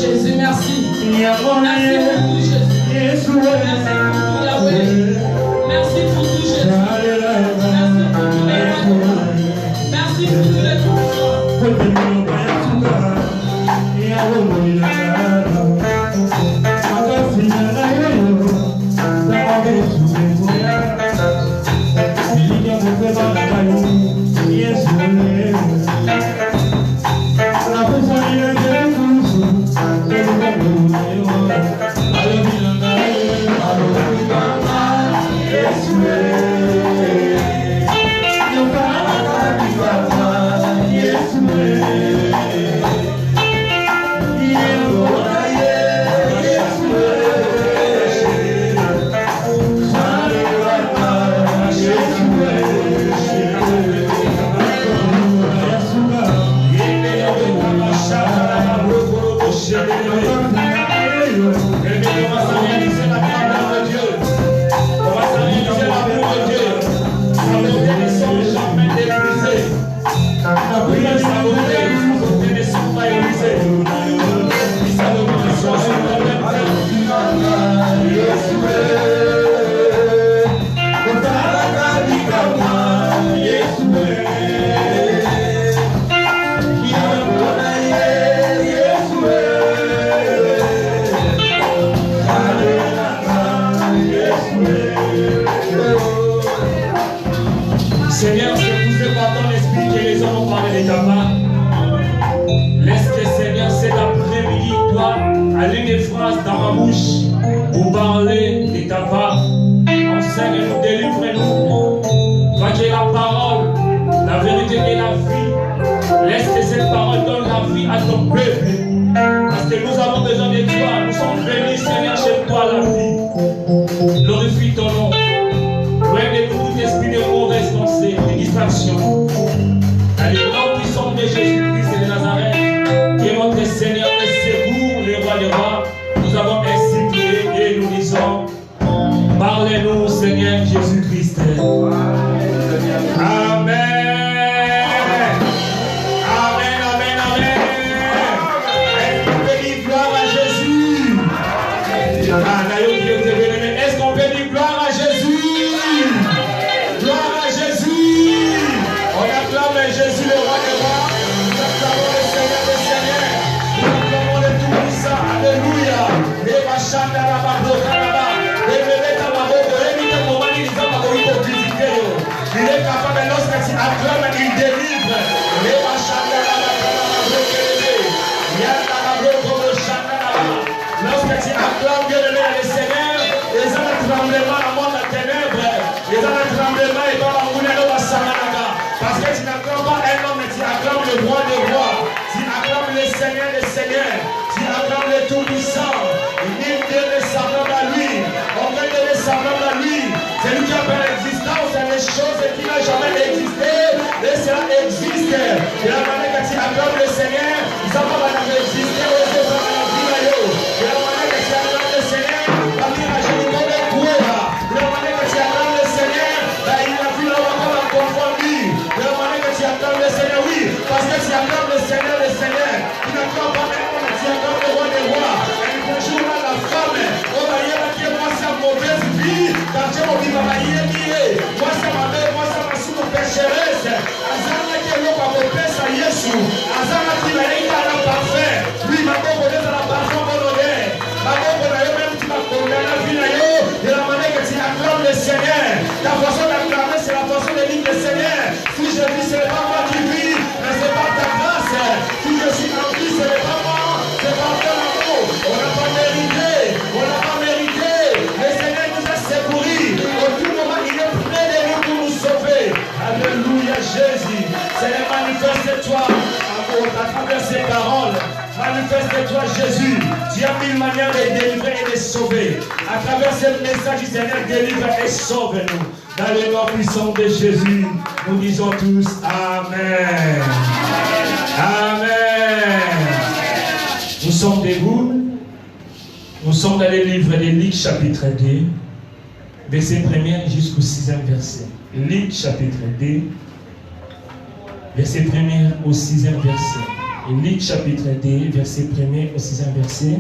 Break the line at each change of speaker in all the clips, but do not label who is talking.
Jésus, merci. Merci pour tout, Jésus. Merci pour tout, Yahweh. Merci pour tout, Jésus. Merci pour tous les rois. Merci pour tous les pouvoirs.
Seigneur, je vous ai parlé l'esprit que les hommes ont parlé de ta part. Laisse que Seigneur, cet après-midi, toi, aller des phrases dans ma bouche pour parler de ta part. Enseigne-nous, délivre-nous. Toi qui es la parole, la vérité et la vie. Laisse que cette parole donne la vie à ton peuple. Parce que nous avons besoin de toi. Nous sommes venus, Seigneur, chez toi, la vie. Glorifie ton nom. Loin de nous tout esprit de mauvaise pensée, de distraction. Dans le nom puissant de Jésus-Christ de Nazareth, qui est notre Seigneur, le secours, le roi des rois, nous avons ainsi prié et nous disons, parlez-nous, Seigneur Jésus-Christ. Amen. Amen, amen, amen. Est-ce qu'on peut dire gloire à Jésus? Est-ce qu'on peut dire gloire à Jésus? Gloire à Jésus. On acclame Jésus, le roi des rois. Nous acclamons le Seigneur des seigneurs. Nous acclamons le Tout-Puissant. Alléluia. Et ma chanda la barboca là-bas. Et me met à ma boca. Et me met à mon mari. Il est capable, lorsque tu acclames, il délivre. Et ma chanda la barboca. Lorsque tu acclames Dieu le Seigneur, les gens de tremblement à monde de ténèbres, les gens de tremblement et dans la moulée de la Samanaga. Parce que tu n'acclames pas un homme, mais tu acclames le roi des rois. Tu acclames le Seigneur des seigneurs. Tu acclames le Tout-Puissant. Nul Dieu n'est semblable à lui. Aucun Dieu n'est semblable à lui. C'est lui qui a fait l'existence des choses qui n'ont jamais existé. Et cela existe. Et la manière que tu acclames le Seigneur, ils n'ont pas existé. Parce que tu acclames le Seigneur des seigneurs, tu n'acclames pas un homme, tu acclames le roi des rois. Et bonjour à la femme, oh Maïa, qui est moi sa mauvaise vie, car Dieu m'a dit, moi ça m'a fait, moi ça m'a sous mon pécheresse. Azana qui est l'homme à mon père, ça y est sous. Azana qui m'a dit, à la parfait. Oui, ma bonne connaît à la parfait, mon honneur. Ma bonne connaît même qui m'a condamné à la vie, de la manière que tu acclames le Seigneur. Ta façon d'acclamer, c'est la façon de dire le Seigneur. Si je vis, ce n'est pas moi qui vis. Mais c'est pas ta grâce. Si je suis en vie, ce n'est pas moi. C'est pas ton amour. On n'a pas mérité. On n'a pas mérité. Le Seigneur nous a secourus. Au tout moment, il est près de nous pour nous sauver. Alléluia, Jésus. Seigneur, manifeste-toi à travers ces paroles. Manifeste-toi, Jésus. Tu as mille manières de délivrer et de sauver. À travers ce message du Seigneur, délivre et sauve-nous. Dans le nom puissant de Jésus, nous disons tous Amen. Amen. Nous sommes debout. Nous sommes dans le livre de Luc chapitre 2, verset 1er jusqu'au 6e verset. Luc chapitre 2, verset 1er au 6e verset.
Luc chapitre 2, verset 1er au 6e verset.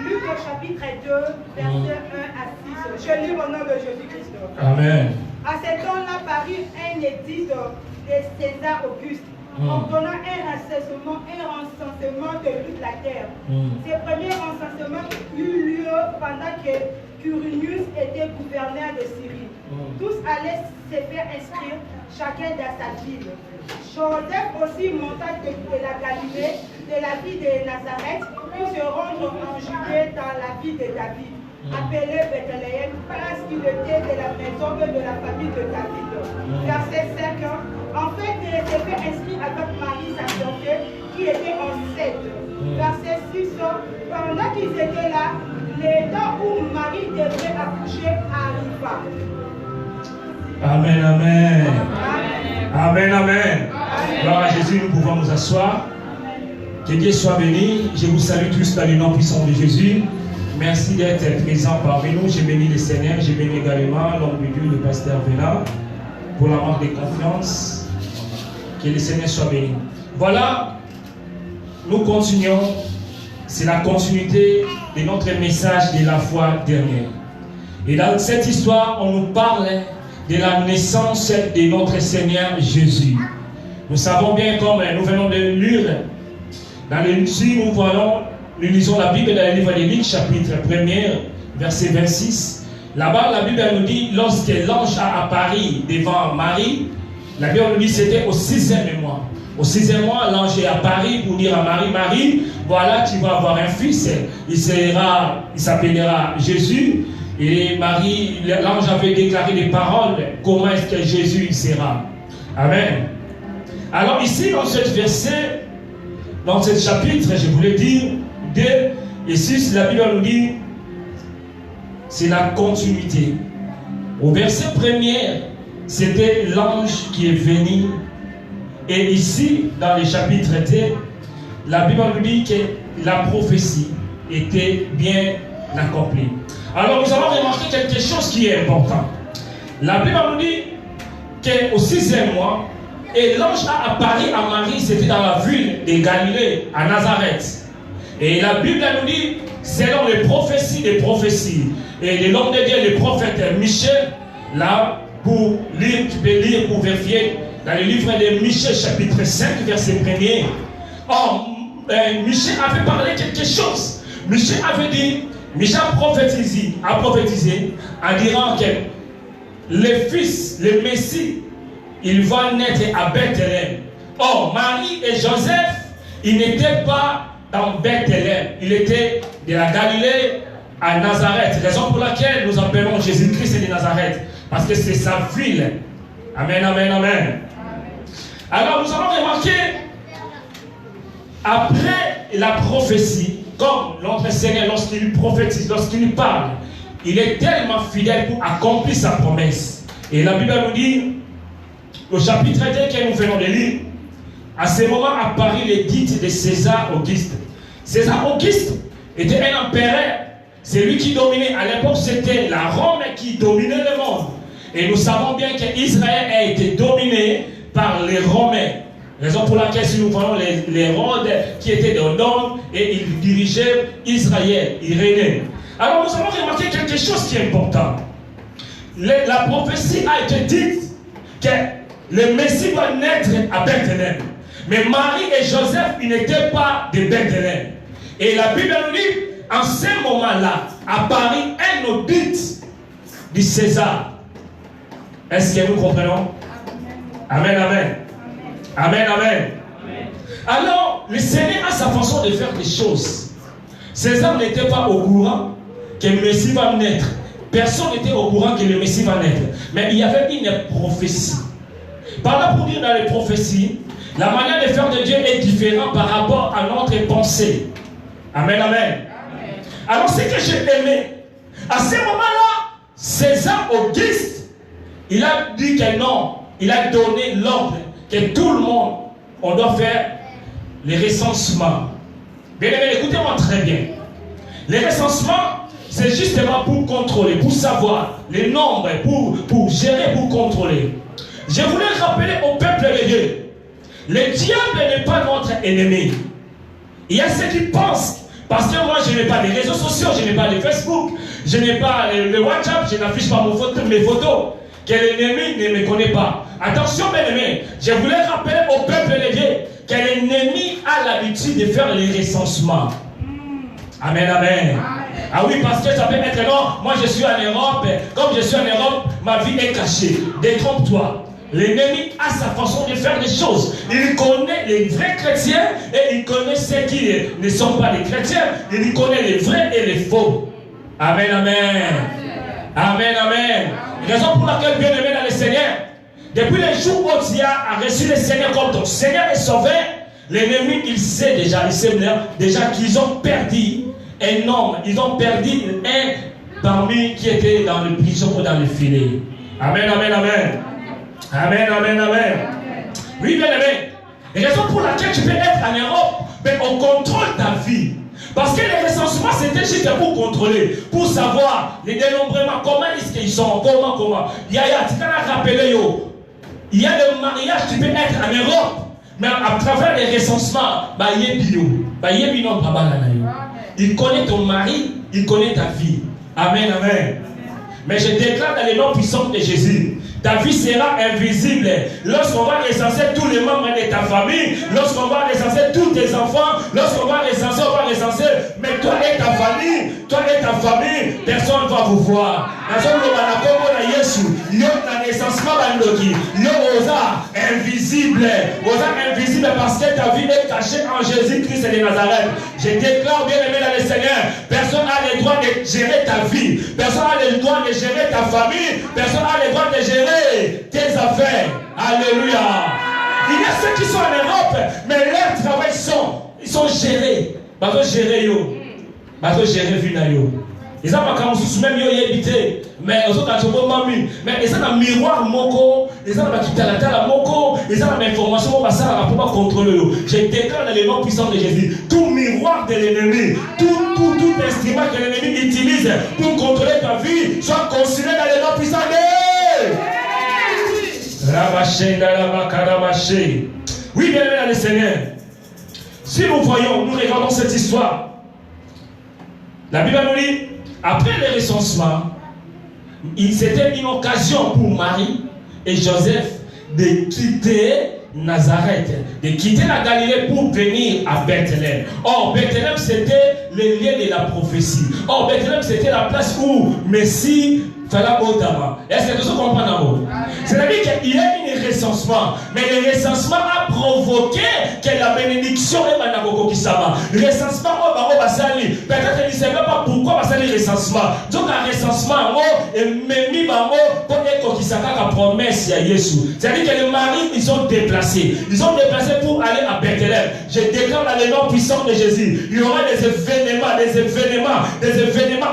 Luc chapitre 2, verset 1 à 6. Je lis au nom de Jésus-Christ.
Amen.
À ce temps-là parut un édit de César Auguste, ordonnant un recensement de toute la terre. Ce premier recensement eut lieu pendant que Quirinius était gouverneur de Syrie. Tous allaient se faire inscrire, chacun dans sa ville. Joseph aussi monta de la Galilée, de la ville de Nazareth, pour se rendre en Judée dans la ville de David, appelé Bethléem, parce qu'il était de la maison de la famille de David. Verset 5. En fait, il s'est fait inscrire avec Marie, sa sœur, qui était enceinte. Verset 6. Pendant qu'ils étaient là, le temps où Marie devrait accoucher arriva.
Amen, amen.
Amen.
Amen, amen. Gloire à Jésus, nous pouvons nous asseoir. Que Dieu soit béni. Je vous salue tous dans le nom puissant de Jésus. Merci d'être présents parmi nous. Je bénis le Seigneur. Je bénis également l'homme de Dieu, le pasteur Vena, pour la marque de confiance. Que le Seigneur soit béni. Voilà, nous continuons. C'est la continuité de notre message de la fois dernière. Et dans cette histoire, on nous parle de la naissance de notre Seigneur Jésus. Nous savons bien, comme nous venons de lire, dans le nous lisons la Bible dans le livre de Luc, chapitre 1er, verset 26. Là-bas, la Bible nous dit, lorsque l'ange a apparu devant Marie, la Bible nous dit que c'était au 6e mois. Au 6e mois, l'ange est apparu pour dire à Marie, Marie, voilà, tu vas avoir un fils, il s'appellera Jésus. Et Marie, l'ange avait déclaré des paroles, comment est-ce que Jésus sera. Amen. Alors ici, dans ce verset, dans ce chapitre, je voulais dire, 2 et 6, la Bible nous dit, c'est la continuité. Au verset 1er, c'était l'ange qui est venu. Et ici, dans le chapitre 2, la Bible nous dit que la prophétie était bien accomplie. Alors nous allons remarquer quelque chose qui est important. La Bible nous dit qu'au 6e mois, et l'ange a apparu à Marie, c'était dans la ville de Galilée, à Nazareth. Et la Bible nous dit, selon les prophéties, et l'homme de Dieu, le prophète Michel, là, pour lire, tu peux lire pour vérifier, dans le livre de Michel, chapitre 5, verset 1er. Oh, Michel avait parlé quelque chose. Michel avait dit, Michel a prophétisé en disant que le fils, le Messie, il va naître à Bethléem. Or, Marie et Joseph, ils n'étaient pas dans Bethléem. Il était de la Galilée à Nazareth. Raison pour laquelle nous appelons Jésus-Christ de Nazareth. Parce que c'est sa ville. Amen, amen, amen. Alors nous allons remarquer, après la prophétie, comme notre Seigneur, lorsqu'il prophétise, lorsqu'il parle, il est tellement fidèle pour accomplir sa promesse. Et la Bible nous dit, au chapitre 2 que nous venons de lire, à ce moment apparut l'édit de César Auguste. César Auguste était un empereur. C'est lui qui dominait. À l'époque, c'était la Rome qui dominait le monde. Et nous savons bien qu'Israël a été dominé par les Romains. Raison pour laquelle, si nous voyons les Hérodes qui étaient dans l'homme et ils dirigeaient Israël, ils régnaient. Alors nous allons remarquer quelque chose qui est important. La prophétie a été dite que le Messie va naître à Bethléem. Mais Marie et Joseph, ils n'étaient pas de Bethléem. Et la Bible nous dit, en ce moment-là, apparut un audit du César. Est-ce que nous comprenons? Amen, amen. Amen, amen. Alors, le Seigneur a sa façon de faire des choses. César n'était pas au courant que le Messie va naître. Personne n'était au courant que le Messie va naître. Mais il y avait une prophétie. Par là, pour dire dans les prophéties, la manière de faire de Dieu est différente par rapport à notre pensée. Amen, amen. Alors, ce que j'ai aimé, à ce moment-là, César Auguste, il a dit que non, il a donné l'ordre que tout le monde, on doit faire les recensements. Bien aimé, écoutez-moi très bien. Les recensements, c'est justement pour contrôler, pour savoir les nombres, pour gérer, pour contrôler. Je voulais rappeler au peuple de Dieu Le diable n'est pas notre ennemi. Il y a ceux qui pensent, parce que moi je n'ai pas les réseaux sociaux, je n'ai pas les Facebook, je n'ai pas le WhatsApp, je n'affiche pas mes photos, que l'ennemi ne me connaît pas. Attention bien aimé, je voulais rappeler au peuple de Dieu que l'ennemi a l'habitude de faire les recensements. Amen, amen. Ah oui, parce que ça peut être non, moi je suis en Europe, comme je suis en Europe, ma vie est cachée. Détrompe-toi. L'ennemi a sa façon de faire des choses. Il connaît les vrais chrétiens et il connaît ceux qui ne sont pas des chrétiens. Il connaît les vrais et les faux. Amen, amen. Amen, amen. Raison pour laquelle, bien aimé dans le Seigneur, depuis le jour où tu as reçu le Seigneur comme ton Seigneur est sauvé, l'ennemi, il sait déjà qu'ils ont perdu un homme. Ils ont perdu un parmi qui était dans le prison ou dans le filet. Amen, amen, amen. Amen, amen, amen. Oui, bien aimé. La raison pour laquelle tu peux être en Europe, mais on contrôle ta vie. Parce que les recensements, c'était juste pour contrôler, pour savoir les dénombrements, comment est-ce qu'ils sont, comment. Il y a le mariage, tu peux être en Europe, mais à travers les recensements, il connaît ton mari, il connaît ta vie. Amen, amen. Mais je déclare dans les noms puissants de Jésus, ta vie sera invisible. Lorsqu'on va recenser tous les membres de ta famille, lorsqu'on va recenser tous tes enfants, lorsqu'on va recenser, mais toi et ta famille, personne ne va vous voir. Invisible parce que ta vie est cachée en Jésus-Christ de Nazareth. Je déclare, bien aimé dans le Seigneur, personne n'a le droit de gérer ta vie, personne n'a le droit de gérer ta famille, personne n'a le droit de gérer tes affaires. Alléluia. Il y a ceux qui sont en Europe, mais leur travail sont gérés. Gérer Vinayo. Ils ont pas même habité, mais ils ont mais ils ont un miroir moko, ils ont un moko, ils ont une information pour pas contrôler. Je déclare dans les noms puissants de Jésus, tout miroir de l'ennemi, tout instrument que l'ennemi utilise pour contrôler ta vie, soit considéré dans les noms puissants de oui, bien aimé dans le Seigneur. Si nous voyons, nous regardons cette histoire, la Bible nous dit, après le recensement, c'était une occasion pour Marie et Joseph de quitter Nazareth, de quitter la Galilée pour venir à Bethléem. Or, Bethléem, c'était le lieu de la prophétie. Or, Bethléem, c'était la place où Messie fallait Otama. Est-ce que vous comprenez? C'est-à-dire qu'il y a un recensement, mais le recensement a provoqué que la bénédiction est Managoko Kisama. Le recensement, peut-être qu'il ne sait même pas pourquoi ça le recensement. Donc, un recensement, et même pour être Kisaka la promesse à Jésus. C'est-à-dire que les maris, ils sont déplacés. Ils sont déplacés pour aller à Bethléem. Je déclare dans les noms puissants de Jésus. Il y aura des événements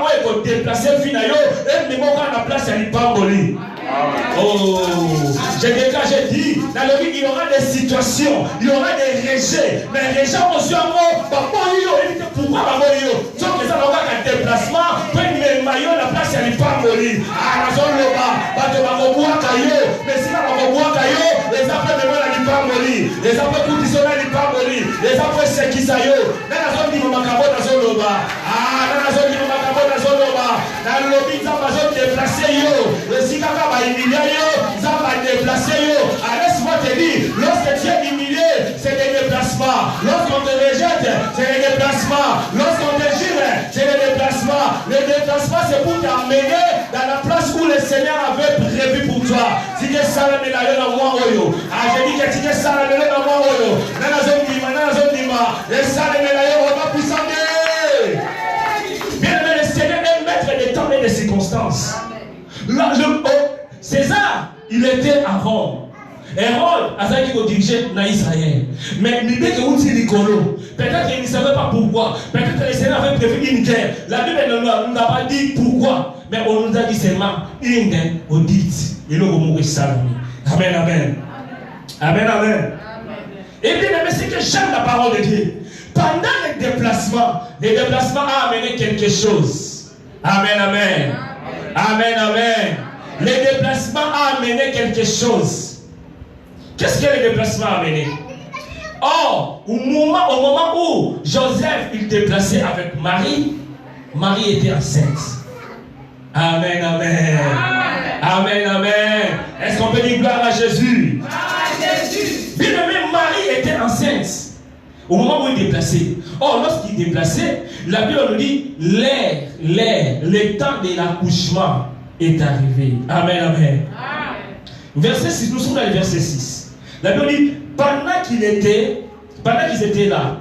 où il faut déplacer Finayo et même la place à l'Ipamboli. Oh, je déclare, j'ai dit, dans le vie, il y aura des situations, il y aura des rejets. Mais les gens ont su un mot, pourquoi donc les gens ont un déplacement, la place à l'Ipamboli. Ah, la zone mais si les après à l'Ipamboli, les après à l'Ipamboli, les après c'est qui ça y est, dans la zone du Makabo, dans la zone dans la zone du Makabo, dans la zone dans le lobby, ils ont déplacé le Sikaka va humilier ils ont déplacé laisse-moi te dire, lorsque tu es humilié, c'est des déplacements. Lorsqu'on te rejette, c'est des déplacements. Lorsqu'on te gire, c'est des déplacements. Les déplacements, c'est pour t'amener dans la place où le Seigneur avait prévu pour toi. Si tu es salé dans moi, je dis que tu es salé dans moi, dans la zone d'Ima, les salés on va puissant. Bien aimé, le Seigneur est maître des temps et des circonstances. Là, César, il était à Rome. Hérode a dirigé dans Israël. Mais l'idée que vous dites Nicolo, peut-être qu'il ne savait pas pourquoi. Peut-être que le Seigneur avait prévu une guerre. La Bible ne nous a pas dit pourquoi. Mais on nous a dit seulement une guerre. On dit, il nous mourir salami. Amen, amen. Amen, amen. Et bien, mais c'est que j'aime la parole de Dieu. Pendant les déplacements a amené quelque chose. Amen, amen. Amen, amen. Les déplacements a amené quelque chose. Qu'est-ce que le déplacement a amené? Or, au moment où Joseph il déplaçait avec Marie, Marie était enceinte. Amen, amen. Amen, amen. Est-ce qu'on peut dire gloire à Jésus? Bien aimé, Marie était enceinte au moment où il déplaçait. Or, lorsqu'il déplaçait, la Bible nous dit le temps de l'accouchement est arrivé. Amen, amen. Verset 6, nous sommes dans le verset 6. La Bible dit, pendant qu'ils étaient là,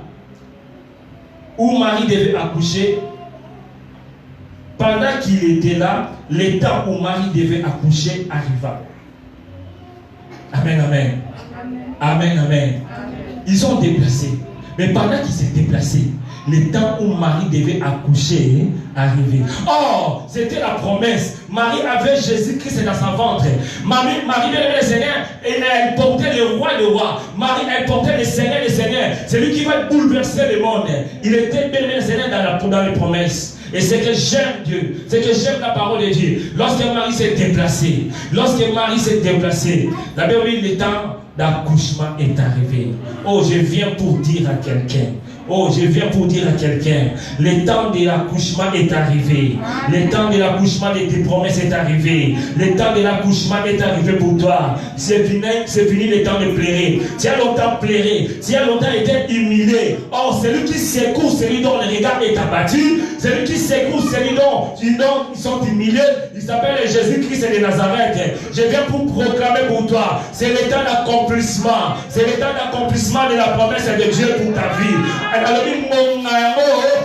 où Marie devait accoucher, pendant qu'il était là, le temps où Marie devait accoucher arriva. Amen, amen. Amen, amen. Ils ont déplacé. Mais pendant qu'ils s'est déplacés, le temps où Marie devait accoucher arrivait. Or, c'était la promesse. Marie avait Jésus-Christ dans son ventre. Marie bien aimé le Seigneur, elle portait le roi des rois. Marie, elle portait le Seigneur des seigneurs. C'est lui qui va bouleverser le monde. Il était bien aimé le Seigneur dans les promesses. Et c'est que j'aime Dieu, c'est que j'aime la parole de Dieu. Lorsque Marie s'est déplacée, la Bible dit le temps d'accouchement est arrivé. Oh, je viens pour dire à quelqu'un. Le temps de l'accouchement est arrivé. Le temps de l'accouchement de tes promesses est arrivé. Le temps de l'accouchement est arrivé pour toi. C'est fini le temps de pleurer. Tu as longtemps pleuré. Tu as longtemps été humilié. Or, celui qui secoue, celui dont le regard est abattu, celui qui secoue, celui dont ils sont humiliés, il s'appelle Jésus-Christ de Nazareth. Je viens pour proclamer pour toi. C'est le temps d'accomplissement. C'est le temps d'accomplissement de la promesse de Dieu pour ta vie. Alors, monga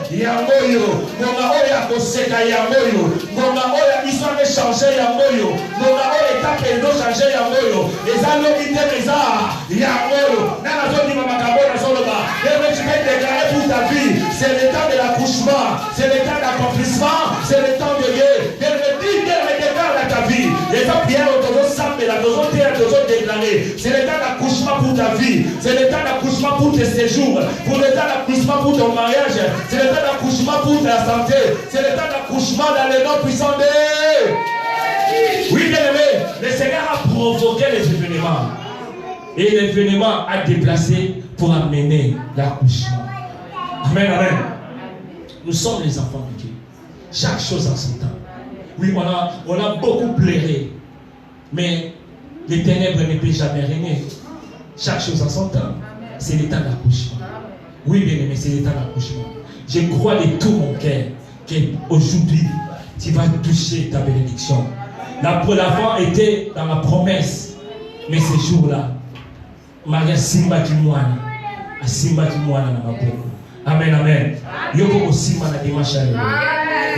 yangoyo, monga oya koseka yangoyo, monga oya histoire de changer yangoyo, monga oya étape de changer yangoyo. Les allo iteza yangoyo. Nana zoni mama kabona soloba. Et tu peux déclarer pour ta vie. C'est le temps de l'accouchement, c'est le temps d'accomplissement, c'est le temps de Dieu. Dieu me dit, Dieu me déclare dans ta vie. Les gens bien autour samedi, la maison terre, toujours déclaré. C'est le temps d'accouchement pour ta vie, c'est le temps d'accouchement pour tes séjours, pour le temps d'accouchement pour ton mariage, c'est le temps d'accouchement pour ta santé, c'est le temps d'accouchement dans les noms puissants de... Oui, bien aimé, le Seigneur a provoqué les événements. Et l'événement a déplacé pour amener l'accouchement. Amen, amen. Nous sommes les enfants de Dieu. Chaque chose en son temps. Oui, on a beaucoup pleuré. Mais les ténèbres ne peuvent jamais régner. Chaque chose en son temps. C'est le temps d'accouchement. Oui, bien aimé, c'est le temps d'accouchement. Je crois de tout mon cœur qu'aujourd'hui, tu vas toucher ta bénédiction. L'avant était dans la promesse. Mais ces jours-là, Maria Simba Kimwana, Simba Kimwana na maboko. Amen, amen. Yoko Simba na dimanche.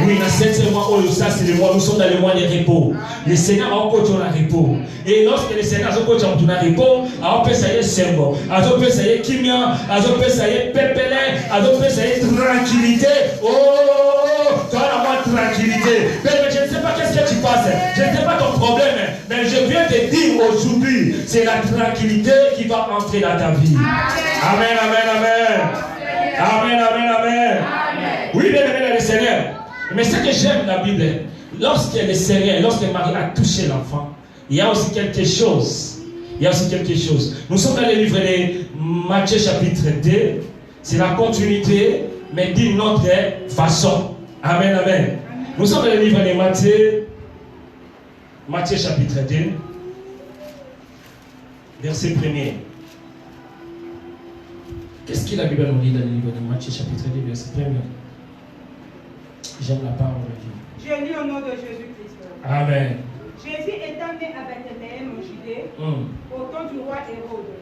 Oui, dans cette mois, ça c'est le mois, nous sommes dans le mois de repos. Le Seigneur a encore le repos. Et lorsque le Seigneur a encore le repos, on peut essayer Sembo, on peut essayer Kimia, on peut essayer Pépélé, on peut essayer tranquillité. Oh, tu as la moins tranquillité. Mais je ne sais pas qu'est-ce que tu passes, je ne sais pas ton problème, mais je viens te dire aujourd'hui, c'est la tranquillité qui va entrer dans ta vie. Amen, amen, amen. Amen, amen, amen. Oui, bien aimé le Seigneur. Mais ce que j'aime la Bible, lorsque le Seigneur, lorsque Marie a touché l'enfant, il y a aussi quelque chose. Nous sommes dans le livre de Matthieu chapitre 2. C'est la continuité, mais d'une autre façon. Amen, amen. Nous sommes dans le livre de Matthieu chapitre 2, verset 1er. Qu'est-ce que la Bible nous dit dans le livre de Matthieu chapitre 2, verset 1er? J'aime la parole de Dieu.
Je lis au nom de Jésus-Christ.
Amen.
Jésus étant né à Bethléem en Judée, au temps du roi Hérode.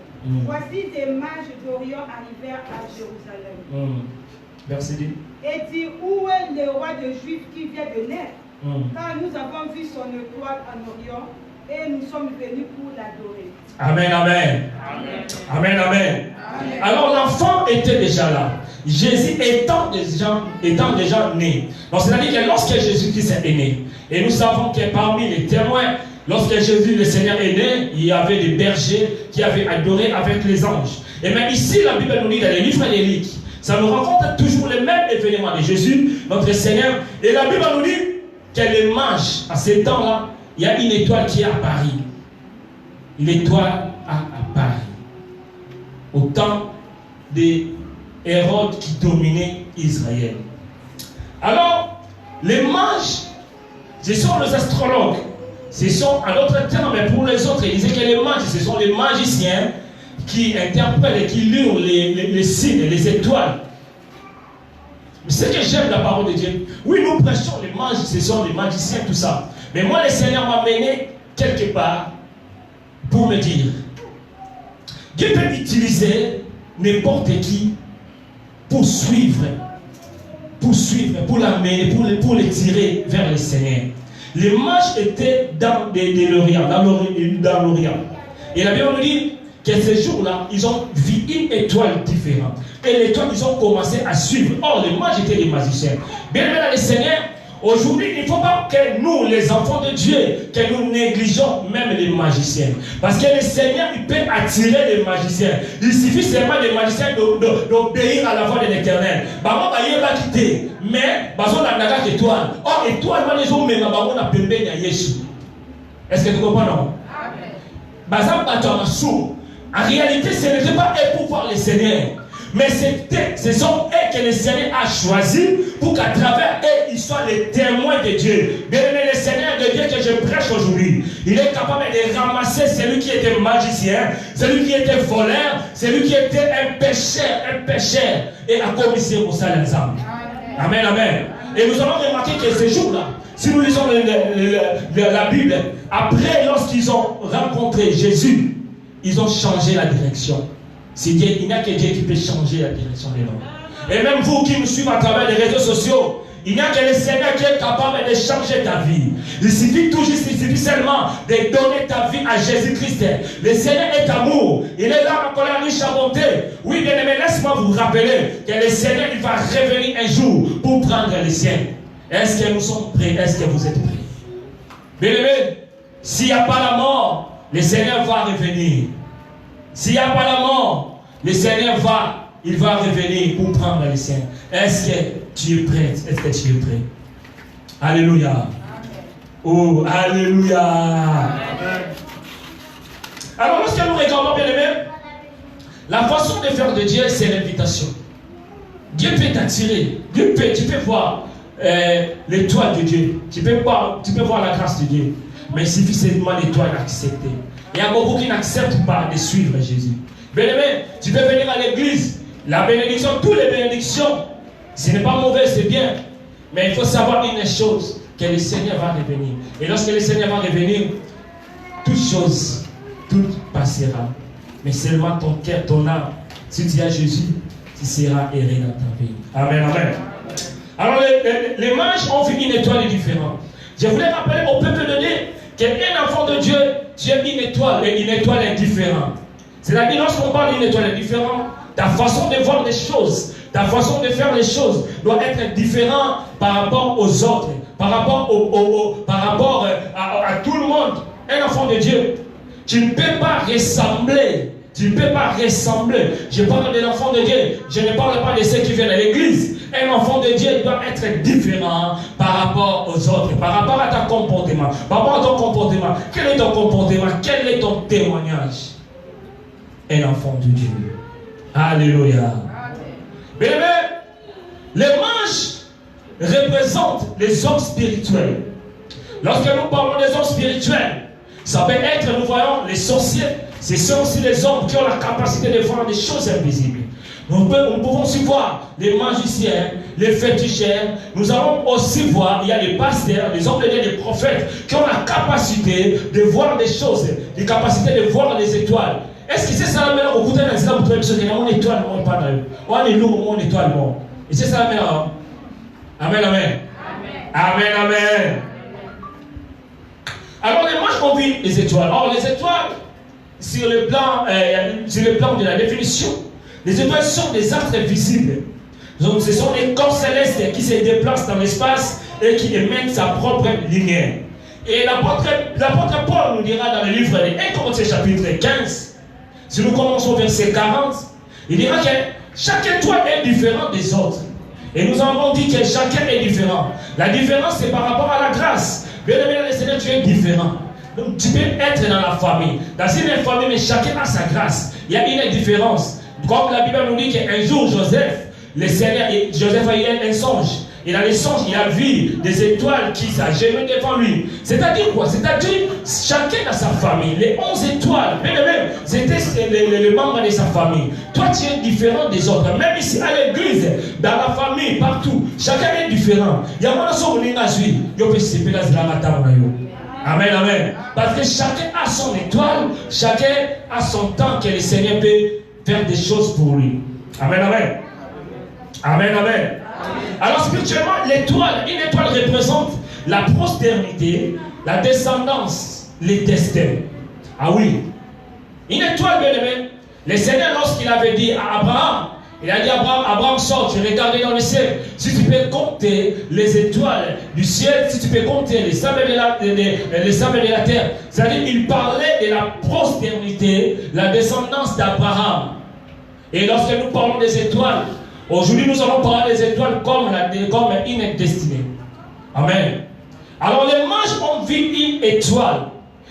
Voici des mages d'Orient arrivèrent à Jérusalem.
Verset 2.
Et dit, où est le roi des Juifs qui vient de naître? Car nous avons vu son étoile en Orient et nous sommes venus pour l'adorer.
Amen, amen. Amen, amen. Alors l'enfant était déjà là. Jésus étant déjà né. Donc c'est-à-dire que lorsque Jésus-Christ est né, et nous savons que parmi les témoins, lorsque Jésus le Seigneur est né, il y avait des bergers qui avaient adoré avec les anges. Et même ici, la Bible nous dit dans les livres de Luc, ça nous raconte toujours les mêmes événements de Jésus, notre Seigneur. Et la Bible nous dit que les mages, à ces temps-là, il y a une étoile qui est à Paris. L'étoile à Paris. Au temps des Hérode qui dominaient Israël. Alors, les mages, ce sont les astrologues. Ce sont, en d'autres termes, mais pour les autres, ils disaient que les mages, ce sont les magiciens qui interprètent et qui lirent les signes, les étoiles. C'est que j'aime la parole de Dieu. Oui, nous prêchons les mages, ce sont les magiciens, tout ça. Mais moi, le Seigneur m'a mené quelque part pour me dire, Dieu peut utiliser n'importe qui pour suivre, pour l'amener, pour les tirer vers le Seigneur. Les mages étaient dans l'Orient. Et la Bible nous dit que ces jours-là, ils ont vu une étoile différente. Et l'étoile, ils ont commencé à suivre. Or, les mages étaient des magiciens. Bien aimé dans le Seigneur, aujourd'hui, il ne faut pas que nous, les enfants de Dieu, que nous négligeons même les magiciens. Parce que le Seigneur, il peut attirer les magiciens. Il suffit seulement des magiciens d'obéir à la voix de l'Éternel. Mais, étoile. Or, étoile, est-ce que tu comprends, non? En réalité, ce n'était pas eux pour voir le Seigneur. Mais ce sont eux que le Seigneur a choisi pour qu'à travers eux, ils soient les témoins de Dieu. Bien aimé, le Seigneur de Dieu que je prêche aujourd'hui, il est capable de ramasser celui qui était magicien, celui qui était voleur, celui qui était un pécheur, et à commisser pour ça l'ensemble. Amen, amen. Et nous allons remarquer que ces jours-là, si nous lisons la Bible, après, lorsqu'ils ont rencontré Jésus, ils ont changé la direction. C'est Dieu, il n'y a que Dieu qui peut changer la direction des hommes. Et même vous qui me suivez à travers les réseaux sociaux, il n'y a que le Seigneur qui est capable de changer ta vie. Il suffit seulement de donner ta vie à Jésus-Christ. Le Seigneur est amour. Il est là en colère riche à bonté. Oui, bien aimé, laisse-moi vous rappeler que le Seigneur, il va revenir un jour pour prendre les siens. Est-ce que nous sommes prêts? Est-ce que vous êtes prêts? Bien aimé, s'il n'y a pas la mort, le Seigneur va revenir. S'il n'y a pas la mort, le Seigneur va revenir pour prendre les siens. Est-ce que tu es prêt? Est-ce que tu es prêt? Alléluia. Amen. Oh, alléluia. Amen. Alors, lorsque nous regardons bien aimé, la façon de faire de Dieu, c'est l'invitation. Dieu peut t'attirer. Tu peux voir l'étoile de Dieu. Tu peux voir la grâce de Dieu. Mais il suffit seulement de toi d'accepter. Il y a beaucoup qui n'acceptent pas de suivre Jésus. Bien aimé, tu peux venir à l'église. La bénédiction, toutes les bénédictions, ce n'est pas mauvais, c'est bien. Mais il faut savoir une chose, que le Seigneur va revenir. Et lorsque le Seigneur va revenir, toute chose, tout passera. Mais seulement ton cœur, ton âme, si tu as Jésus, tu seras erré dans ta vie. Amen, amen. Alors les mages ont vu une étoile différente. Je voulais rappeler au peuple de Dieu qu'un enfant de Dieu, tu as une étoile, et une étoile est différente. C'est-à-dire, lorsqu'on parle d'une étoile différente, ta façon de voir les choses, ta façon de faire les choses doit être différente par rapport aux autres, par rapport à tout le monde. Un enfant de Dieu, tu ne peux pas ressembler. Tu ne peux pas ressembler. Je parle de l'enfant de Dieu. Je ne parle pas de ceux qui viennent à l'église. Un enfant de Dieu doit être différent par rapport aux autres, par rapport à ton comportement. Par rapport à ton comportement. Quel est ton comportement? Quel est ton témoignage? Un enfant de Dieu. Alléluia. Bien aimé, les mages représentent les hommes spirituels. Lorsque nous parlons des hommes spirituels, ça peut être, nous voyons, les sorciers. Ce sont aussi les hommes qui ont la capacité de voir des choses invisibles. Nous pouvons aussi voir les magiciens, les féticheurs. Nous allons aussi voir, il y a les pasteurs, les hommes de Dieu, les prophètes, qui ont la capacité de voir des choses, la capacité de voir les étoiles. Est-ce que c'est ça la meilleure? Au bout d'un instant, vous trouvez que mon étoile, on pas dans on est lourd, mon étoile, non. Et c'est ça la meilleure. Amen, amen. Amen, amen. Alors, les mages ont vu les étoiles. Or, les étoiles, sur le plan de la définition, les étoiles sont des astres visibles. Donc, ce sont des corps célestes qui se déplacent dans l'espace et qui émettent sa propre lumière. Et l'apôtre Paul nous dira dans le livre de 1 Corinthiens chapitre 15, si nous commençons au verset 40, il dira que chaque étoile est différente des autres. Et nous avons dit que chacun est différent. La différence, c'est par rapport à la grâce. Bien aimé dans le Seigneur, tu es différent. Donc tu peux être dans la famille. Dans une famille, mais chacun a sa grâce. Il y a une différence. Comme la Bible nous dit qu'un jour, Joseph a eu un songe. Et dans les songes, il a vu des étoiles qui s'agenouillent devant lui. C'est-à-dire quoi? C'est-à-dire chacun a sa famille. Les 11 étoiles, même, c'était les membres de sa famille. Toi, tu es différent des autres. Même ici à l'église, dans la famille, partout, chacun est différent. Il y a un son Amen, amen. Parce que chacun a son étoile, chacun a son temps que le Seigneur peut faire des choses pour lui. Amen, amen. Amen, amen. Alors spirituellement, l'étoile, une étoile représente la postérité, la descendance, les destins. Ah oui. Une étoile, bien aimé. Le Seigneur, lorsqu'il avait dit à Abraham, il a dit à Abraham, sors, tu regardais dans le ciel. Si tu peux compter les étoiles du ciel, si tu peux compter les sables de la terre. C'est-à-dire, il parlait de la postérité, la descendance d'Abraham. Et lorsque nous parlons des étoiles, aujourd'hui, nous allons parler des étoiles comme une destinée. Amen. Alors, les mages ont vu une étoile.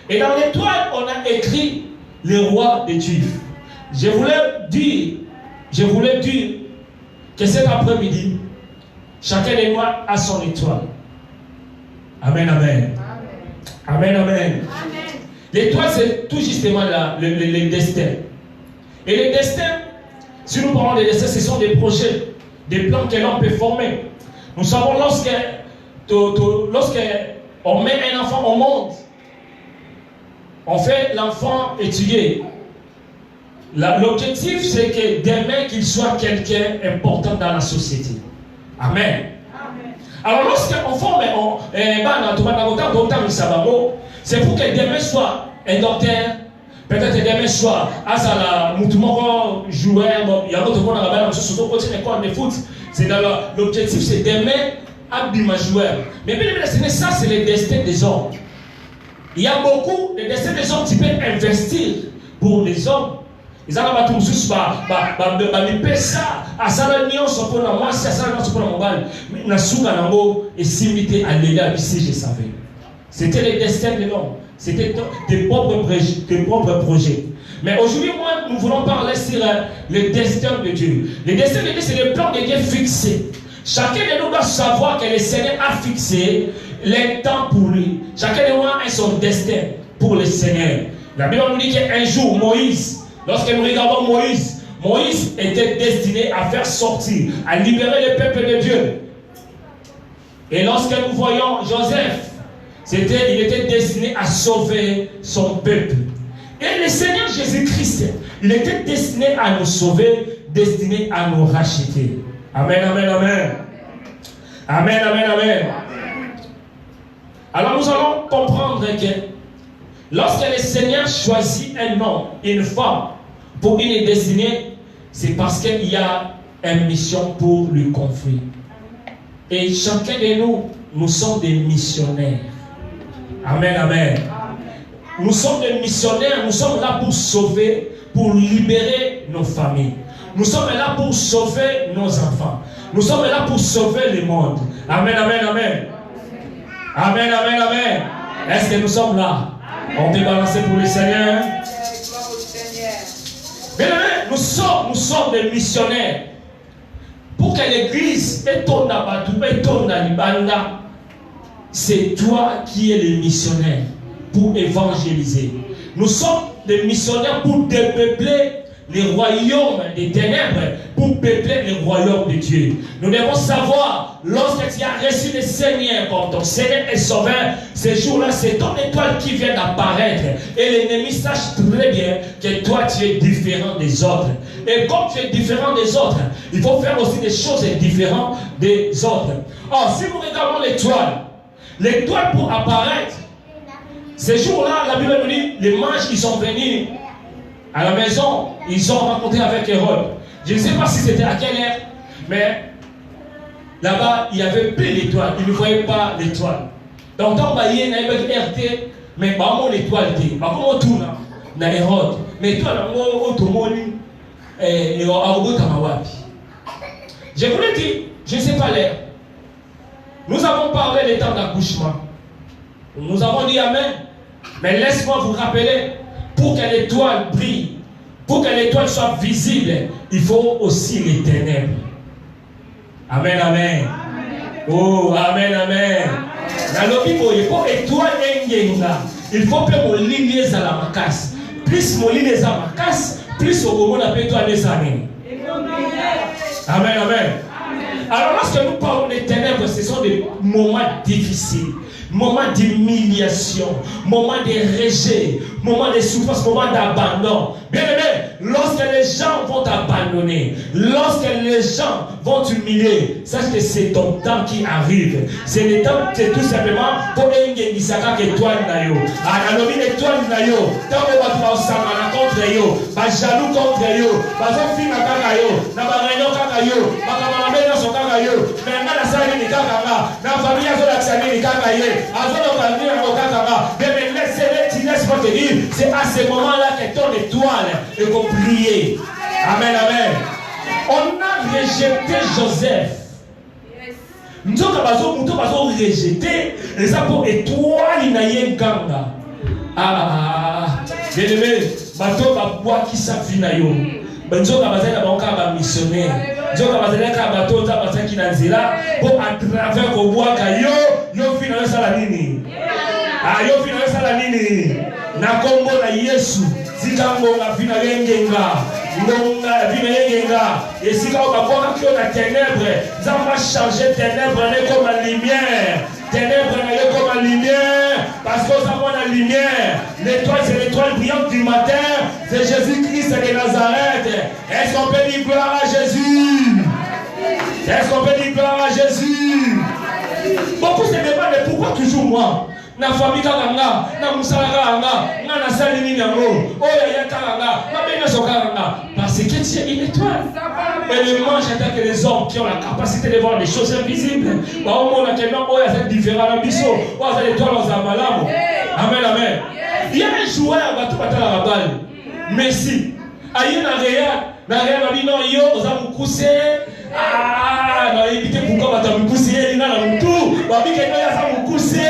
Et dans l'étoile, on a écrit le roi des Juifs. Je voulais dire que cet après-midi, chacun de nous a son étoile. Amen, amen. Amen, amen. L'étoile, c'est tout justement le destin. Et les destins, si nous parlons des destins, ce sont des projets, des plans que l'on peut former. Nous savons lorsque on met un enfant au monde, on fait l'enfant étudier. L'objectif, c'est que demain, qu'il soit quelqu'un important dans la société. Amen. Alors, lorsqu'on forme c'est pour que demain soit un docteur, peut-être demain soit un joueur, il y a d'autres monde à la surtout côté l'école de foot. C'est dans l'objectif, c'est demain un joueur. Mais bien évidemment, ça, c'est le destin des hommes. Il y a beaucoup de destins des hommes qui peuvent investir pour les hommes. Ils ont battu juste ça à ça nyonso pour la moi ça nyonso pour la mobile na suka nango et s'imiter à l'égal ici je savais. C'était le destin de l'homme, c'était tes propres projets. Mais aujourd'hui moi nous voulons parler sur le destin de Dieu. Le destin de Dieu c'est le plan de Dieu fixé. Chacun de nous doit savoir que le Seigneur a fixé le temps pour lui. Chacun de nous a son destin pour le Seigneur. La Bible nous dit qu'un jour Moïse, lorsque nous regardons Moïse était destiné à faire sortir, à libérer le peuple de Dieu. Et lorsque nous voyons Joseph, il était destiné à sauver son peuple. Et le Seigneur Jésus-Christ, il était destiné à nous sauver, destiné à nous racheter. Amen, amen, amen. Amen, amen, amen. Alors nous allons comprendre que lorsque le Seigneur choisit un homme, une femme, pour une destinée, c'est parce qu'il y a une mission pour lui confier. Et chacun de nous, nous sommes des missionnaires. Amen, amen. Nous sommes des missionnaires, nous sommes là pour sauver, pour libérer nos familles. Nous sommes là pour sauver nos enfants. Nous sommes là pour sauver le monde. Amen, amen, amen. Amen, amen, amen. Est-ce que nous sommes là? On peut balancer pour le Seigneur. Bien, nous sommes des missionnaires. Pour que l'église étonne à Libanda, c'est toi qui es le missionnaire pour évangéliser. Nous sommes des missionnaires pour dépeupler les royaumes des ténèbres, pour peupler les royaumes de Dieu. Nous devons savoir, lorsque tu as reçu le Seigneur comme ton Seigneur et Sauveur, ce jour-là, c'est ton étoile qui vient d'apparaître. Et l'ennemi sache très bien que toi, tu es différent des autres. Et comme tu es différent des autres, il faut faire aussi des choses différentes des autres. Or, si vous regardez l'étoile pour apparaître, ce jour-là, la Bible nous dit, les mages, ils sont venus à la maison, ils ont rencontré avec Hérode. Je ne sais pas si c'était à quelle heure, mais là-bas, il y avait plus d'étoiles. Ils ne voyaient pas l'étoile. Donc, quand il y a une RT, mais pas l'étoile, comment tourne dans Hérode. Mais l'étoile, je voulais dire, je ne sais pas l'heure. Nous avons parlé des temps d'accouchement. Nous avons dit Amen. Mais laisse-moi vous rappeler, pour que l'étoile brille, Pour que l'étoile soit visible, il faut aussi les ténèbres. Amen, amen. Oh, amen, amen. Dans le Bible, il faut étoile engenga. Il faut que mon ligne à la macasse. Plus mon ligne à la macasse, plus au moment d'appel étoile des années. Amen, amen. Alors lorsque nous parlons des ténèbres, ce sont des moments difficiles, moments d'humiliation, moments de rejet, moments de souffrance, moments d'abandon. Bien aimé, lorsque les gens vont t'abandonner, lorsque les gens vont t'humilier, sache que c'est ton temps qui arrive. C'est le temps, c'est tout simplement pour que Isaka étoile nayo. Analomi étoile nayo. Tant que tu vas s'en contre yo, ba jaloux contre yo, ba zofi na kaka yo, na ba réunion kaka yo, ba kamambe na so kaka yo. Mais na sali ni kaka nga, na famille azo la tsani ni kaka ye, azo lo kandi na kaka nga. Mais laissez-les tirer pour te dire, c'est à ce moment-là que ton étoile et qu'on prier. Amen, amen. On a rejeté Joseph. Nous avons rejeté les apôtres étoiles inaye ganga. Bien aimé, bateau babois qui s'affine yo. Benzo kabazela banka ba missionnaire. Benzo kabazela ka bateau ta basa qui nanzela pour à travers ko bois ka yo fina sala nini. Yo fina sala nini. Na kombo na Yesu. Zikango na fina yengenga. Ngonga vina yengenga. Et si quand on va que la ténèbre, ça va changer ténèbre comme la lumière. Ténèbres comme la lumière, parce que ça voit la lumière. L'étoile, c'est l'étoile brillante du matin. C'est Jésus-Christ de Nazareth. Est-ce qu'on peut dire gloire à Jésus? Est-ce qu'on peut dire gloire à Jésus? Beaucoup se demandent pourquoi toujours moi? Na famille kanga, na musala kanga, na salini nango, oya kanga, na bena sokanga, parce que tu es une étoile. Et le manche attaque les hommes qui ont la capacité de voir des choses invisibles. Bah au monde actuellement, oya c'est différent ambition, oya c'est l'étoile aux amalamo. Amen, amen. Il y a un joueur bateau batala la balle. Messi. Aïe na Real babi non yo ozamukouse. Na éviter pourquoi batamukouse il na la mutu. Babi keno ya zamukouse.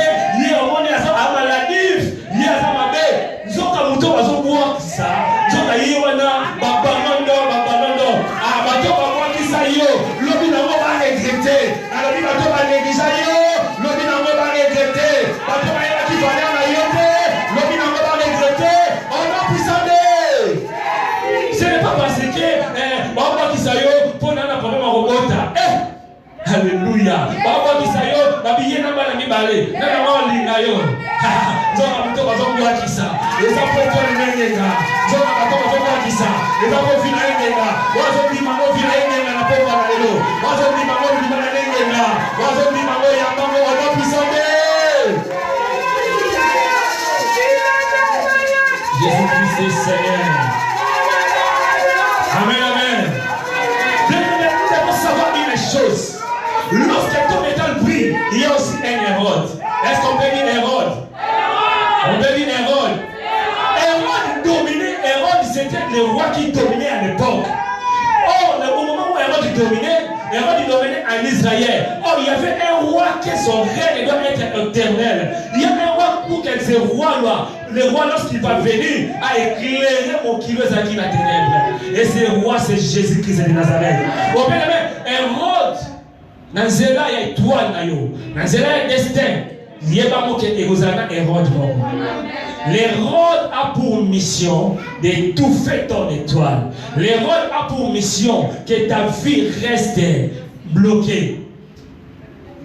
Alléluia. Baba bisayo, babiye na bana mibale. Na na malinga yo. Zonga mto bazongwa kisa. Eza poto nengenga. Zonga bato bazongwa kisa. Eza ko fina nengenga. Wazo bi mango fina nengenga na pova na lelo. Wazo bi mango bi na nengenga. Wazo bi mango ya mango wa pisande. Jésus-Christ est Seigneur. Amen, amen. Nous devons savoir une chose. Lorsque ton métal brille, il y a aussi un Hérode. Est-ce qu'on peut dire Hérode? On peut dire Hérode. Hérode dominait. Hérode, c'était le roi qui dominait à l'époque. Or, au moment où Hérode dominait en Israël. Or, il y avait un roi qui son règne doit être éternel. Il y a un roi pour que ce roi-là, le roi, lorsqu'il va venir, a éclairé mon kilo Zaki la ténèbre. Et ce roi, c'est Jésus-Christ de Nazareth. Au bien Hérode. Nanzela ya étoile na yo. Nanzela ya destin. Yeba mo ke egozana Hérode mo. L'Hérode a pour mission d'étouffer ton étoile. L'Hérode a pour mission que ta vie reste bloquée.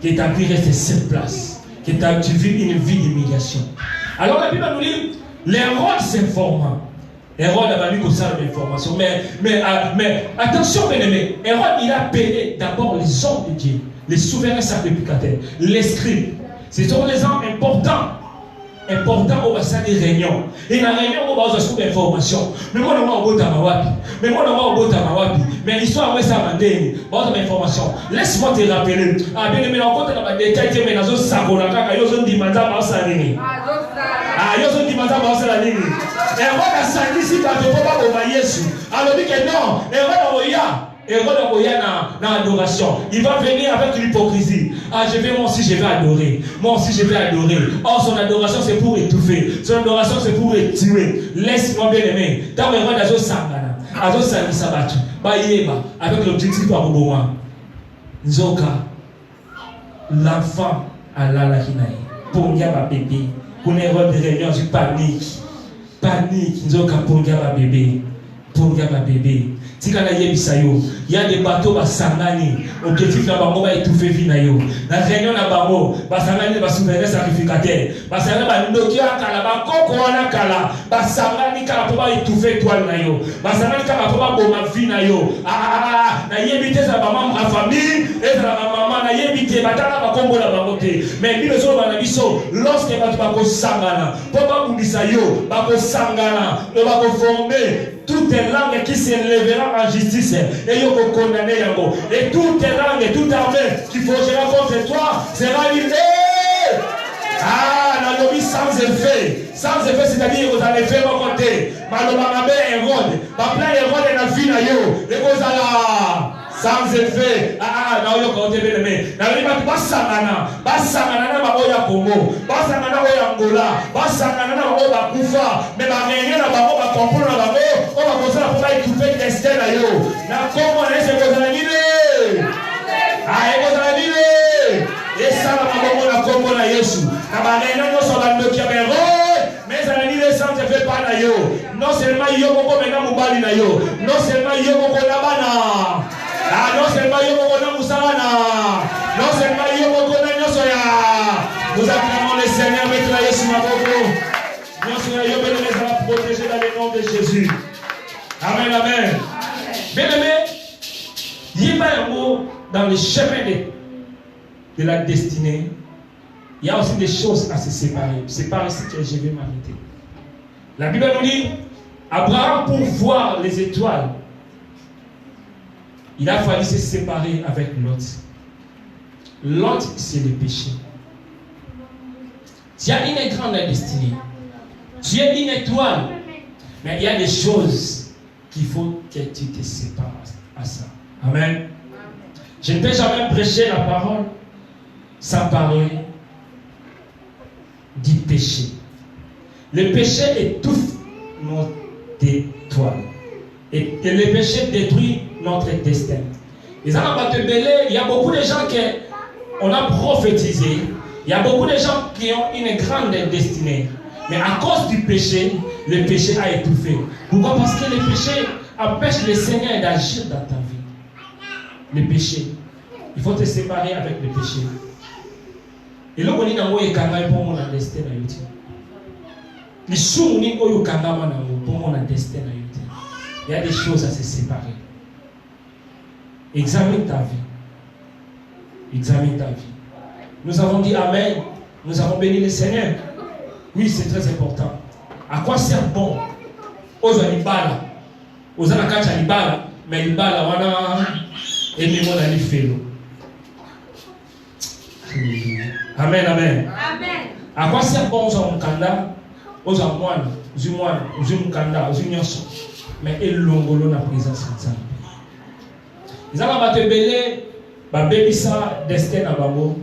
Que ta vie reste sur place. Que tu vis une vie d'humiliation. Alors la Bible nous dit, l'Hérode s'informe. Hérode a valu comme ça l'information. Mais attention, bien aimé. Hérode, il a payé d'abord les hommes de Dieu, les souverains sacrificateurs, les scribes. Ce sont les hommes importants au bassin des réunions. Et dans la réunion, on va avoir des informations. Mais moi, on va avoir mais l'histoire, moi, ça m'a donné. On va information. Laisse-moi te rappeler. Ah, bien aimé, on compte dans les détails, mais dans un sac, on a dit, madame, Hérode a sali si bato po ba boma Yesu. Alors dit que non, Hérode a na adoration. Il va venir avec l'hypocrisie. Ah, moi aussi je vais adorer. Moi aussi je vais adorer. Or son adoration c'est pour étouffer. Son adoration c'est pour tuer. Laisse-moi bien aimer. Dans Hérode a zo sangana. azosangisa bato bayeba avec l'objectif ya koboma nzoka l'enfant alalaki na ye pongia babebe kuna erode réunion zu panique nzoka pongia babebe tika na yebisa yo ya des bateaux basangani objectif na bango ba étouffer vie na yo na réunion na bango basangani ba souverain sacrificateur basangani ba ndoki akala ba koko wana kala basangani kala po ba étouffer toile na yo basangani kala po ba boma vie na yo na yebite za ba membre ya famille et za ba maman na yebite batala ba kombo la bango te mais bino so ba na biso lorsque ba ko sangana po ba bundisa yo ba ko sangana le ba ko former toute langue qui s'élèvera en justice et yo ko condamner yango et toute langue toute armée qui forgera contre toi sera livrée dans le sans effet c'est-à-dire vous allez faire mon côté maloba mabe Hérode ba plan Hérode na vie na yo et vous allez sans effet na yo ko te bene na liba basangana na ba oya Congo basangana oya Angola basangana na ba oya kufa mais ba ngene na ba ba comprendre na ba o ba kosala pour ba étouffer destin na yo na Congo na se kozala nile kozala nile esala mabongo na Congo na Yesu na ba ngene no so ba ndoki ya mais ça n'a ni le sang ne fait pas na yo non seulement yo moko mena mobali na yo non seulement yo moko na bana non seulement yo moko na musana non seulement yo moko na nyoso ya nous acclamons le Seigneur mettre la Yesu maboko nyoso yo béni les a protégés dans le nom de Jésus amen bien aimé yeba yango dans le chemin de la destinée. Il y a aussi des choses à se séparer. C'est par ici que je vais m'arrêter. La Bible nous dit, Abraham, pour voir les étoiles, il a fallu se séparer avec Lot. Lot, c'est le péché. Tu as une grande destinée. Tu es une étoile. Mais il y a des choses qu'il faut que tu te sépares à ça. Amen. Je ne peux jamais prêcher la parole sans parler du péché. Le péché étouffe notre étoile. Et le péché détruit notre destin. Il y a beaucoup de gens qui on a prophétisé. Il y a beaucoup de gens qui ont une grande destinée. Mais à cause du péché, le péché a étouffé. Pourquoi? Parce que le péché empêche le Seigneur d'agir dans ta vie. Le péché. Il faut te séparer avec le péché. Et là, on est dans le destin pour mon destin. Il y a des choses à se séparer. Examine ta vie. Examine ta vie. Nous avons dit Amen. Nous avons béni le Seigneur. Oui, c'est très important. À quoi sert bon? Aux Alibala. Aux Alakacha Alibala. Mais Alibala, on a aimé mon ami Félo. Amen, amen. Amen. À quoi sert bon aux Mukanda, aux Amouane, aux Umouane, aux Mukanda, aux Unionson, mais ils l'ont la présence de ça. Ils ont battu baby ça destin à Babo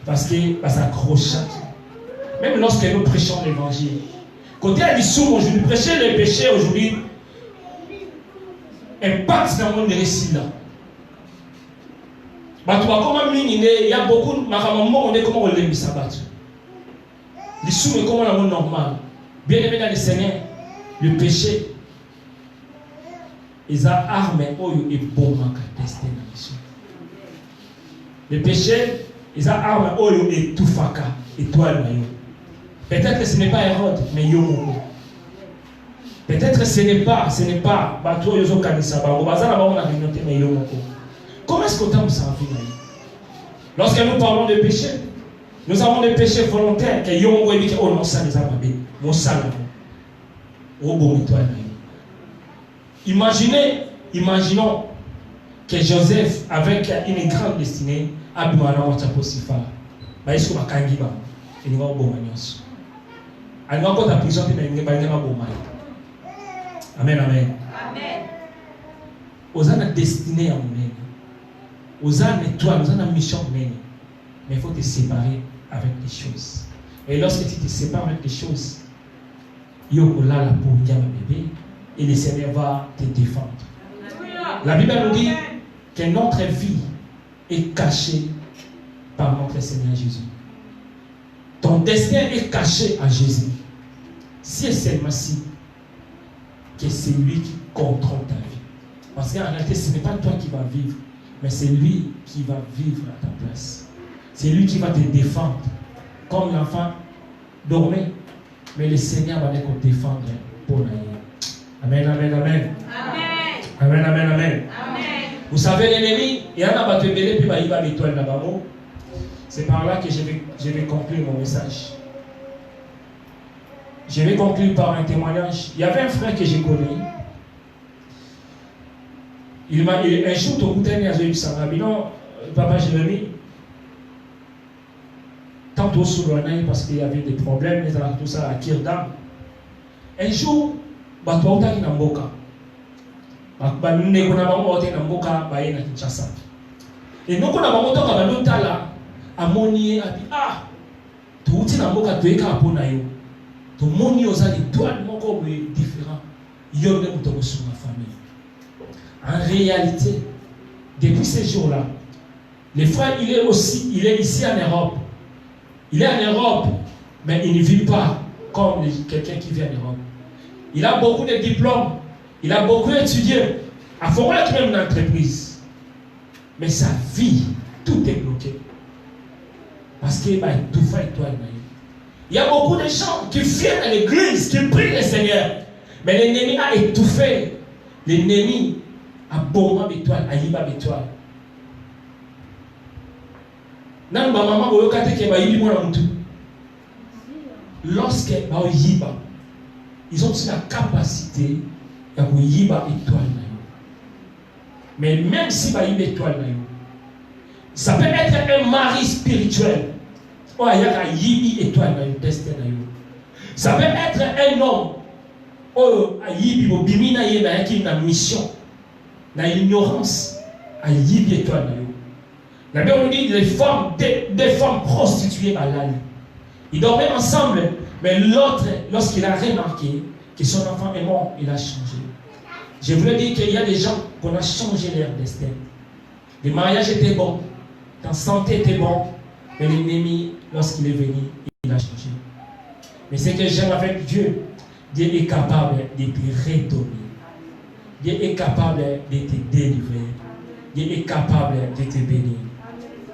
parce que ça accroche. Même lorsque nous prêchons l'évangile, côté à l'issue aujourd'hui, prêcher le péché aujourd'hui impacte dans mon récit là. Il y a beaucoup de on est comment on l'aime ça battu. L'issue est comment la monde normal. Bien aimé dans le Seigneur, le péché, ils ont armé et bon destin. Le péché, ils ont armé et tout faka et toi. Peut-être que ce n'est pas Hérode, mais Yomoko. Peut-être que ce n'est pas Bato Yozo Kanisa, mais Yomoko. Comment est-ce qu'on t'a ça en vie? Lorsque nous parlons de péché, nous avons des péchés volontaires que Yomoko dit que oh non, ça les a pas bien. Mon sang. Oh bon, toi. Imaginons que Joseph, avec une grande destinée, a besoin d'avoir Potiphar. Mais est-ce que ma kangiba? Il va au bon manios. Il va encore ta prison et il va au bon manios. Amen, amen. Amen. Aux ans de destinée à mon aîné. Aux ans d'étoile, aux ans de mission à mon aîné. Mais il faut te séparer avec les choses. Et lorsque tu te sépares avec les choses, yokola la pour dire bébé, et le Seigneur va te défendre. La Bible nous dit que notre vie est cachée par notre Seigneur Jésus. Ton destin est caché à Jésus. Si et seulement si que c'est lui qui contrôle ta vie. Parce qu'en réalité, ce n'est pas toi qui vas vivre, mais c'est lui qui va vivre à ta place. C'est lui qui va te défendre. Comme l'enfant dormait, mais le Seigneur va te défendre pour la vie. Amen, amen, amen. Amen, amen, amen. Vous savez, l'ennemi, il y en a battu belé, puis il va l'étoile là-bas. C'est par là que je vais conclure mon message. Je vais conclure par un témoignage. Il y avait un frère que je connais. Il m'a dit, un jour, au bout d'un an, j'ai eu ça. Non, papa Jérémie, tantôt sous le nez parce qu'il y avait des problèmes, tout ça à Kirdam. Un jour, bateau qui n'a pas et nous, on a un moto là, à Moni, à ah, tout le monde a été à Ponayo. Tout le monde a été différent. Il y a eu des sur ma famille. En réalité, depuis ces jours-là, le frère, il est ici en Europe. Il est en Europe, mais il ne vit pas comme quelqu'un qui vit en Europe. Il a beaucoup de diplômes. Il a beaucoup étudié. À Forêt, même une entreprise. Mais sa vie, tout est bloqué. Parce qu'il va étouffer toi. Il y a beaucoup de gens qui viennent à l'église, qui prient le Seigneur. Mais l'ennemi a étouffé. L'ennemi a bombé l'étoile, a yibé l'étoile. Lorsque ils ont la capacité de yibé l'étoile. Mais même si il y a une étoile, ça peut être un mari spirituel. Oh, il y a une étoile dans le destin. Ça peut être un homme. Oh, il y a une mission. Dans l'ignorance, il y a une étoile. La Bible nous dit des femmes prostituées à l'âne. Ils dormaient ensemble, mais l'autre, lorsqu'il a remarqué que son enfant est mort, il a changé. Je voulais dire qu'il y a des gens qu'on a changé leur destin. Le mariage était bon, ta santé était bon, mais l'ennemi, lorsqu'il est venu, il a changé. Mais ce que j'aime avec Dieu, Dieu est capable de te redonner. Dieu est capable de te délivrer. Dieu est capable de te bénir.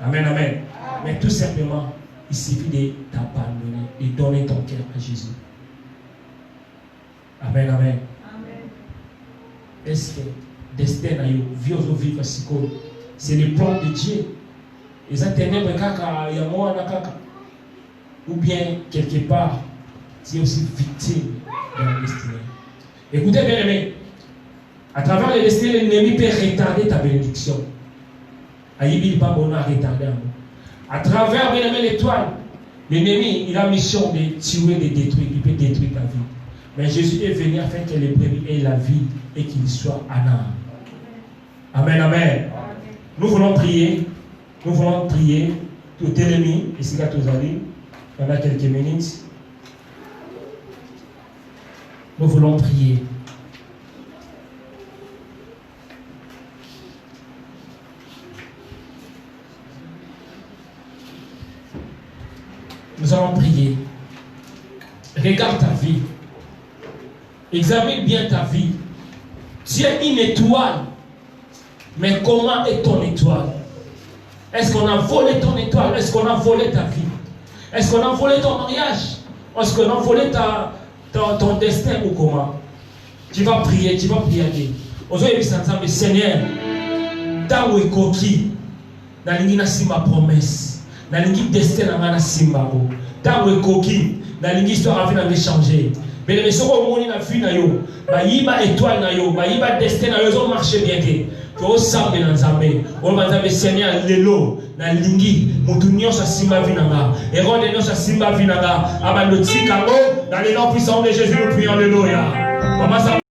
Amen, amen. Mais tout simplement, il suffit de t'abandonner, de donner ton cœur à Jésus. Amen, amen. Est-ce que destin a eu vivre c'est le plan de Dieu? Les ténèbres kaka ya moi na kaka ou bien quelque part tu es aussi victime de la destinée. Écoutez bien aimé, à travers les destinées l'ennemi peut retarder ta bénédiction. Aïbi pas bon à retarder. À travers bien aimé l'étoile, l'ennemi il a mission de tuer, de détruire, il peut détruire ta vie. Mais Jésus est venu afin que les brebis aient la vie et qu'il soit en âme. Amen, amen. Nous voulons prier. Nous voulons prier tout ennemi, et c'est là tous allés, pendant quelques minutes. Nous voulons prier. Nous allons prier. Regarde ta vie. Examine bien ta vie. Tu es une étoile. Mais comment est ton étoile? Est-ce qu'on a volé ton étoile? Est-ce qu'on a volé ta vie? Est-ce qu'on a volé ton mariage? Est-ce qu'on a volé ton destin ou comment? Tu vas prier, tu vas prier. Aujourd'hui, Seigneur, ta ou ekoki, nalingi na simba promesse, nalingi destin na simba ko. Ta ou ekoki, nalingi histoire a changer. Mais les gens qui ont vu na yo, ba yiba étoile na yo, ba yiba destin na yo, ils ont marché bien que. Tu as sablé dans Zambé. On va dire Seigneur lelo na lingi mutu nyonso simba vinanga. Et rende nyonso simba vinanga. Abandoti kango dans le nom puissant de Jésus nous prions alléluia.